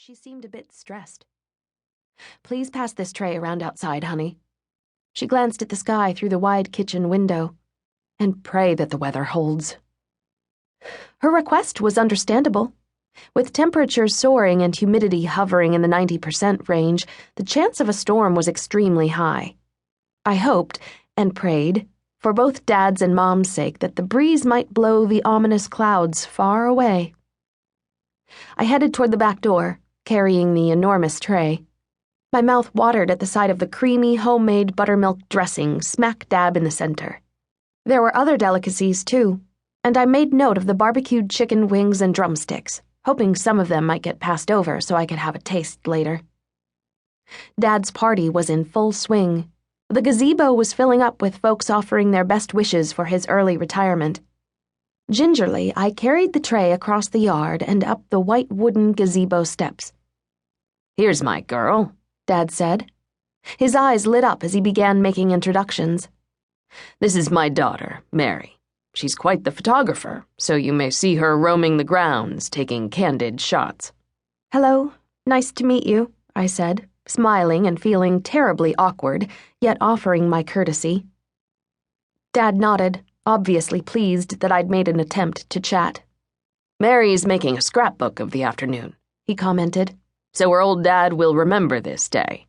she seemed a bit stressed. "Please pass this tray around outside, honey." She glanced at the sky through the wide kitchen window. "And pray that the weather holds." Her request was understandable. With temperatures soaring and humidity hovering in the 90% range, the chance of a storm was extremely high. I hoped, and prayed, for both Dad's and Mom's sake, that the breeze might blow the ominous clouds far away. I headed toward the back door, carrying the enormous tray. My mouth watered at the sight of the creamy, homemade buttermilk dressing smack dab in the center. There were other delicacies, too, and I made note of the barbecued chicken wings and drumsticks, hoping some of them might get passed over so I could have a taste later. Dad's party was in full swing. The gazebo was filling up with folks offering their best wishes for his early retirement. Gingerly, I carried the tray across the yard and up the white wooden gazebo steps. "Here's my girl," Dad said. His eyes lit up as he began making introductions. "This is my daughter, Mary. She's quite the photographer, so you may see her roaming the grounds, taking candid shots." "Hello, nice to meet you," I said, smiling and feeling terribly awkward, yet offering my courtesy. Dad nodded, obviously pleased that I'd made an attempt to chat. "Mary's making a scrapbook of the afternoon," he commented, "so her old dad will remember this day."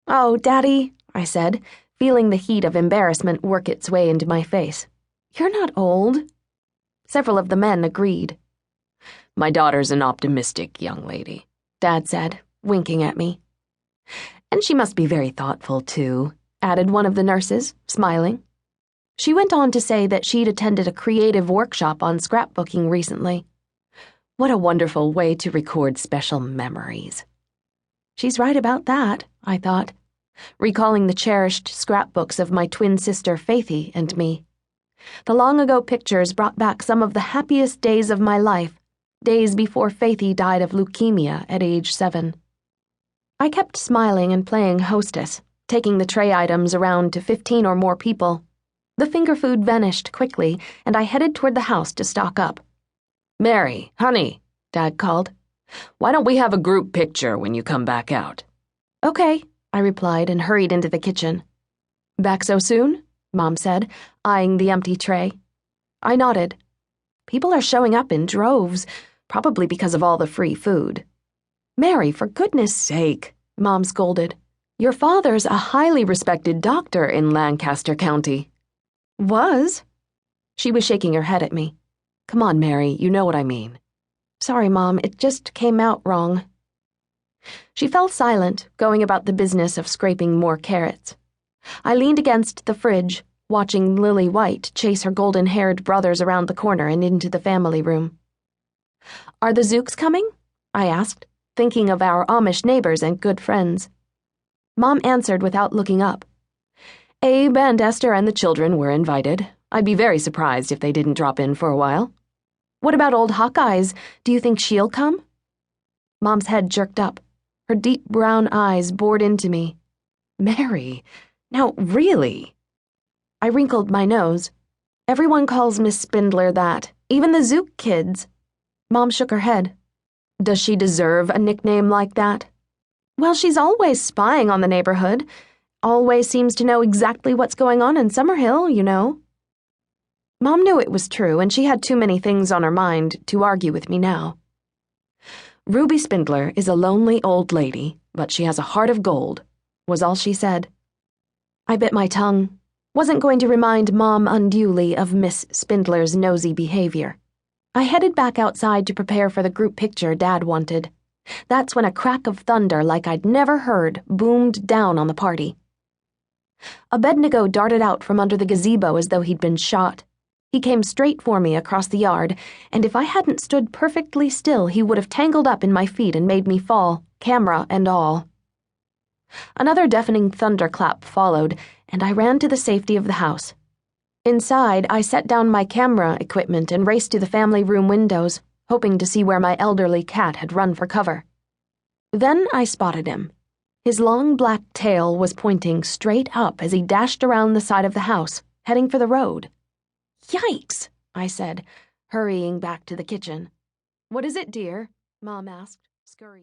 "Oh, Daddy," I said, feeling the heat of embarrassment work its way into my face. "You're not old." Several of the men agreed. "My daughter's an optimistic young lady," Dad said, winking at me. "And she must be very thoughtful, too," added one of the nurses, smiling. She went on to say that she'd attended a creative workshop on scrapbooking recently. What a wonderful way to record special memories. She's right about that, I thought, recalling the cherished scrapbooks of my twin sister Faithy and me. The long-ago pictures brought back some of the happiest days of my life, days before Faithy died of leukemia at age 7. I kept smiling and playing hostess, taking the tray items around to 15 or more people. The finger food vanished quickly, and I headed toward the house to stock up. "Mary, honey," Dad called. "Why don't we have a group picture when you come back out?" "Okay," I replied and hurried into the kitchen. "Back so soon?" Mom said, eyeing the empty tray. I nodded. People are showing up in droves, probably because of all the free food. "Mary, for goodness sake," Mom scolded. "Your father's a highly respected doctor in Lancaster County." "Was?" She was shaking her head at me. "Come on, Mary, you know what I mean." "Sorry, Mom, it just came out wrong." She fell silent, going about the business of scraping more carrots. I leaned against the fridge, watching Lily White chase her golden-haired brothers around the corner and into the family room. "Are the Zooks coming?" I asked, thinking of our Amish neighbors and good friends. Mom answered without looking up. "Abe and Esther and the children were invited. I'd be very surprised if they didn't drop in for a while." "What about old Hawkeyes? Do you think she'll come?" Mom's head jerked up. Her deep brown eyes bored into me. "Mary, now really?" I wrinkled my nose. "Everyone calls Miss Spindler that, even the Zook kids." Mom shook her head. "Does she deserve a nickname like that?" "Well, she's always spying on the neighborhood. Always seems to know exactly what's going on in Summerhill, you know." Mom knew it was true, and she had too many things on her mind to argue with me now. "Ruby Spindler is a lonely old lady, but she has a heart of gold," was all she said. I bit my tongue. Wasn't going to remind Mom unduly of Miss Spindler's nosy behavior. I headed back outside to prepare for the group picture Dad wanted. That's when a crack of thunder like I'd never heard boomed down on the party. Abednego darted out from under the gazebo as though he'd been shot. He came straight for me across the yard, and if I hadn't stood perfectly still, he would have tangled up in my feet and made me fall, camera and all. Another deafening thunderclap followed, and I ran to the safety of the house. Inside, I set down my camera equipment and raced to the family room windows, hoping to see where my elderly cat had run for cover. Then I spotted him. His long black tail was pointing straight up as he dashed around the side of the house, heading for the road. "Yikes," I said, hurrying back to the kitchen. "What is it, dear?" Mom asked, scurrying.